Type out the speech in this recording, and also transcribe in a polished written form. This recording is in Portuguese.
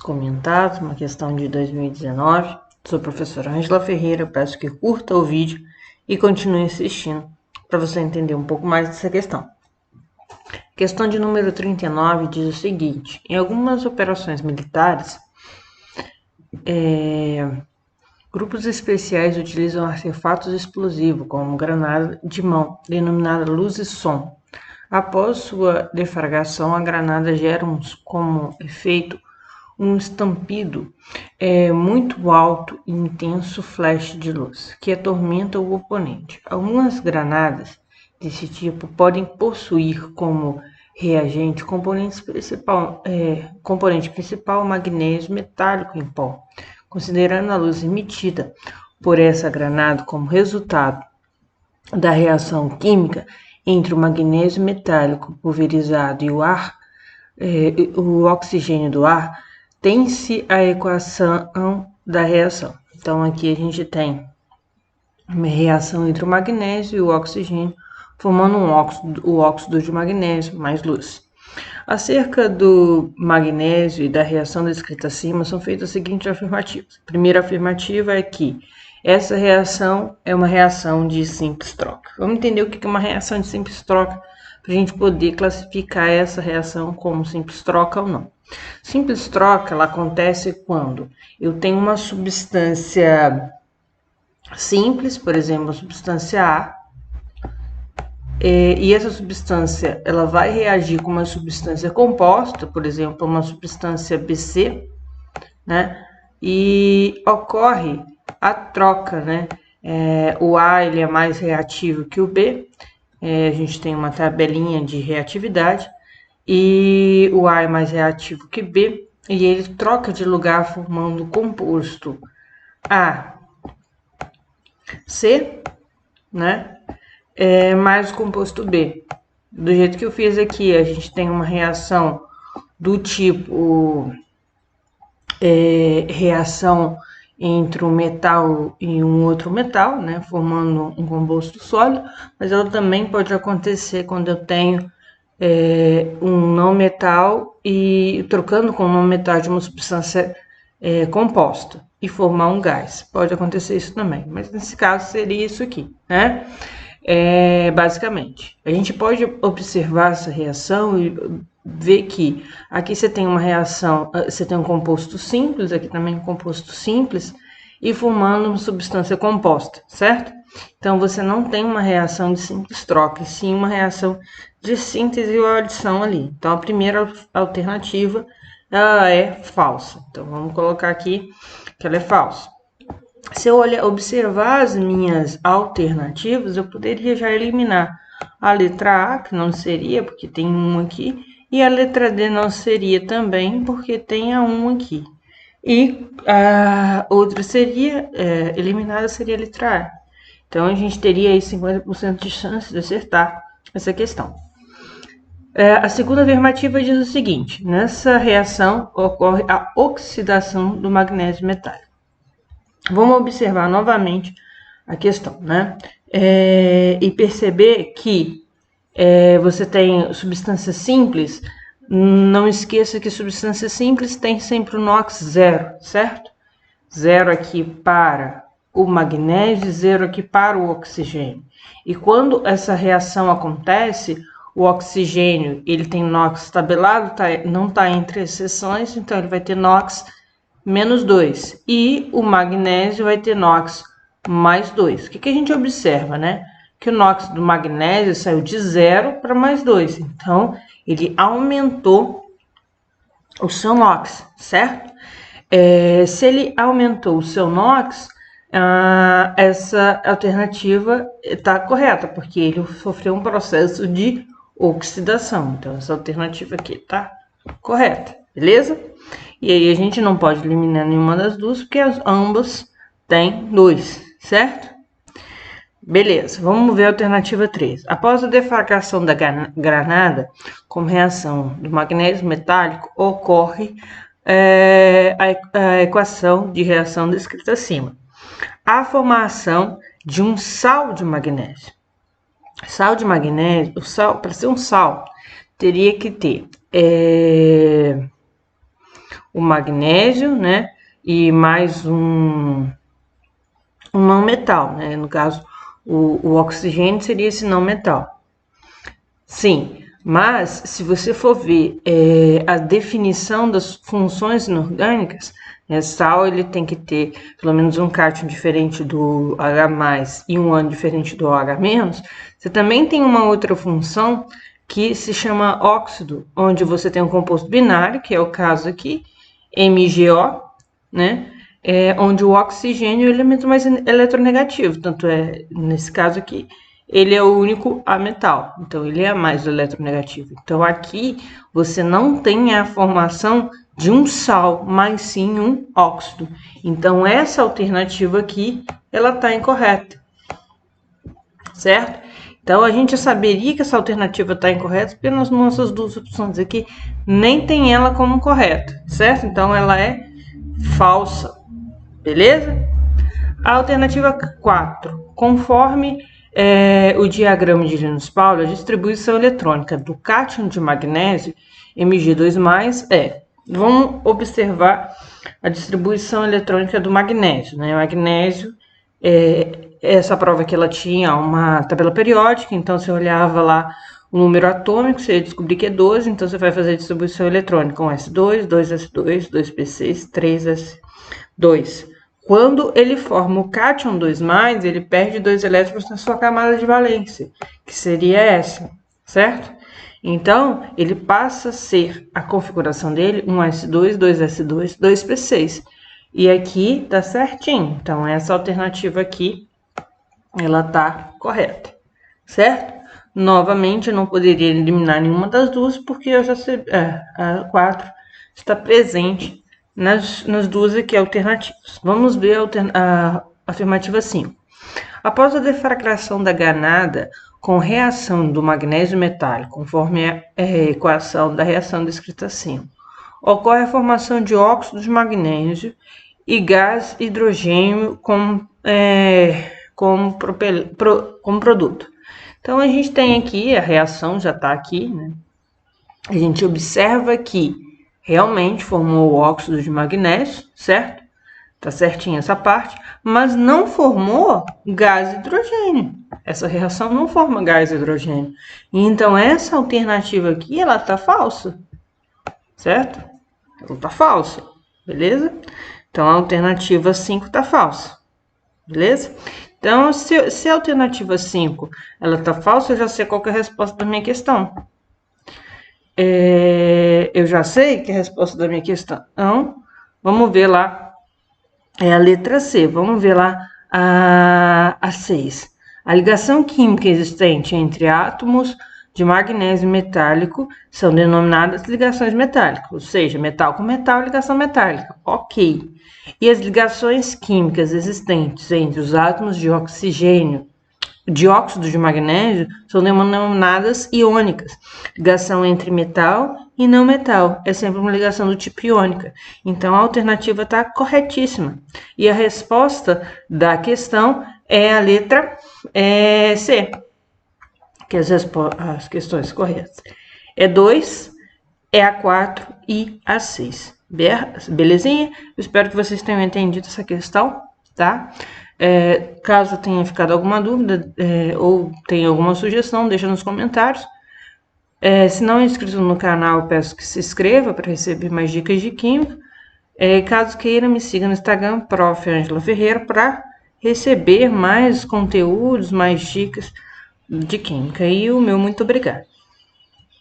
comentados, uma questão de 2019. Sou a professora Ângela Ferreira, peço que curta o vídeo e continue assistindo para você entender um pouco mais dessa questão. Questão de número 39 diz o seguinte: em algumas operações militares, grupos especiais utilizam artefatos explosivos, como granada de mão, denominada luz e som. Após sua defragação, a granada gera como efeito um estampido muito alto e intenso flash de luz, que atormenta o oponente. Algumas granadas desse tipo podem possuir como reagente componente principal magnésio metálico em pó. Considerando a luz emitida por essa granada como resultado da reação química entre o magnésio metálico pulverizado e o oxigênio do ar, tem-se a equação da reação. Então, aqui a gente tem uma reação entre o magnésio e o oxigênio, formando o óxido de magnésio mais luz. Acerca do magnésio e da reação descrita acima, são feitas as seguintes afirmativas. A primeira afirmativa é que essa reação é uma reação de simples troca. Vamos entender o que é uma reação de simples troca, para a gente poder classificar essa reação como simples troca ou não. Simples troca, ela acontece quando eu tenho uma substância simples, por exemplo, a substância A, e essa substância ela vai reagir com uma substância composta, por exemplo, uma substância BC, né? E ocorre a troca, né? O A ele é mais reativo que o B, a gente tem uma tabelinha de reatividade, e o A é mais reativo que B, e ele troca de lugar formando o composto AC, né? Mais o composto B. Do jeito que eu fiz aqui, a gente tem uma reação do tipo reação entre um metal e um outro metal, né, formando um composto sólido, mas ela também pode acontecer quando eu tenho um não metal e trocando com um não metal de uma substância composta e formar um gás. Pode acontecer isso também, mas nesse caso seria isso aqui, né? Basicamente, a gente pode observar essa reação e ver que aqui você tem uma reação, você tem um composto simples, aqui também um composto simples, e formando uma substância composta, certo? Então, você não tem uma reação de simples troca, e sim uma reação de síntese ou adição ali. Então, a primeira alternativa ela é falsa. Então, vamos colocar aqui que ela é falsa. Se eu observar as minhas alternativas, eu poderia já eliminar a letra A, que não seria, porque tem um aqui, e a letra D não seria também, porque tem a 1 aqui. E a outra seria eliminada, seria a letra A. Então, a gente teria aí 50% de chance de acertar essa questão. A segunda afirmativa diz o seguinte: nessa reação ocorre a oxidação do magnésio metálico. Vamos observar novamente a questão, né? E perceber que você tem substância simples. Não esqueça que substância simples tem sempre o NOx zero, certo? Zero aqui para o magnésio e zero aqui para o oxigênio. E quando essa reação acontece, o oxigênio ele tem NOx tabelado, não está entre exceções, então ele vai ter NOx menos 2. E o magnésio vai ter NOx mais 2. O que a gente observa, né? Que o NOx do magnésio saiu de 0 para mais 2. Então, ele aumentou o seu NOx, certo? Se ele aumentou o seu NOx, essa alternativa está correta, porque ele sofreu um processo de oxidação. Então, essa alternativa aqui está correta, beleza? E aí a gente não pode eliminar nenhuma das duas, porque ambas têm 2, certo? Beleza, vamos ver a alternativa 3. Após a defragação da granada, como reação do magnésio metálico, ocorre a equação de reação descrita acima. A formação de um sal de magnésio. Sal de magnésio, para ser um sal, teria que ter o magnésio, né? E mais um não metal, né? No caso, o oxigênio seria esse não metal. Sim, mas se você for ver a definição das funções inorgânicas, né, sal ele tem que ter pelo menos um cátion diferente do H+, e um ânion diferente do OH-. Você também tem uma outra função que se chama óxido, onde você tem um composto binário, que é o caso aqui, MgO, né? Onde o oxigênio é o elemento mais eletronegativo, tanto é, nesse caso aqui, ele é o único ametal, então ele é mais eletronegativo. Então aqui você não tem a formação de um sal, mas sim um óxido. Então essa alternativa aqui, ela está incorreta, certo? Então a gente saberia que essa alternativa está incorreta porque nas nossas duas opções aqui nem tem ela como correta, certo? Então ela é falsa, beleza? A alternativa 4, conforme o diagrama de Linus-Pauling, a distribuição eletrônica do cátion de magnésio Mg2+, vamos observar a distribuição eletrônica do magnésio, né? O magnésio, essa prova aqui ela tinha uma tabela periódica, então você olhava lá o número atômico, você ia descobrir que é 12, então você vai fazer a distribuição eletrônica, 1s2, 2s2, 2p6, 3s2. Quando ele forma o cátion 2+, ele perde 2 elétrons na sua camada de valência, que seria essa, certo? Então, ele passa a ser a configuração dele 1s2, 2s2, 2p6. E aqui tá certinho. Então, essa alternativa aqui, ela tá correta, certo? Novamente, eu não poderia eliminar nenhuma das duas, porque eu já sei, a 4 está presente nas duas aqui alternativas. Vamos ver a afirmativa 5. Após a defragmentação da ganada com reação do magnésio metálico, conforme a equação da reação descrita acima, ocorre a formação de óxido de magnésio e gás hidrogênio como produto. Então, a gente tem aqui, a reação já está aqui, né? A gente observa que realmente formou o óxido de magnésio, certo? Tá certinho essa parte, mas não formou gás hidrogênio. Essa reação não forma gás hidrogênio. Então, essa alternativa aqui, ela tá falsa, certo? Ela tá falsa, beleza? Então, a alternativa 5 tá falsa, beleza? Então, se a alternativa 5 ela tá falsa, eu já sei qual que é a resposta da minha questão. Eu já sei que é a resposta da minha questão. Então, vamos ver lá. É a letra C. Vamos ver lá a 6. A ligação química existente entre átomos de magnésio metálico são denominadas ligações metálicas, ou seja, metal com metal, ligação metálica. Ok. E as ligações químicas existentes entre os átomos de oxigênio, dióxido de magnésio, são denominadas iônicas. Ligação entre metal e não metal é sempre uma ligação do tipo iônica. Então, a alternativa está corretíssima. E a resposta da questão é a letra C, que as questões corretas. É 2, é a 4 e a 6. Belezinha? Eu espero que vocês tenham entendido essa questão, tá? Caso tenha ficado alguma dúvida ou tenha alguma sugestão, deixa nos comentários. Se não é inscrito no canal, peço que se inscreva para receber mais dicas de química. Caso queira, me siga no Instagram, Prof. Ângela Ferreira, para receber mais conteúdos, mais dicas de química. E o meu muito obrigado.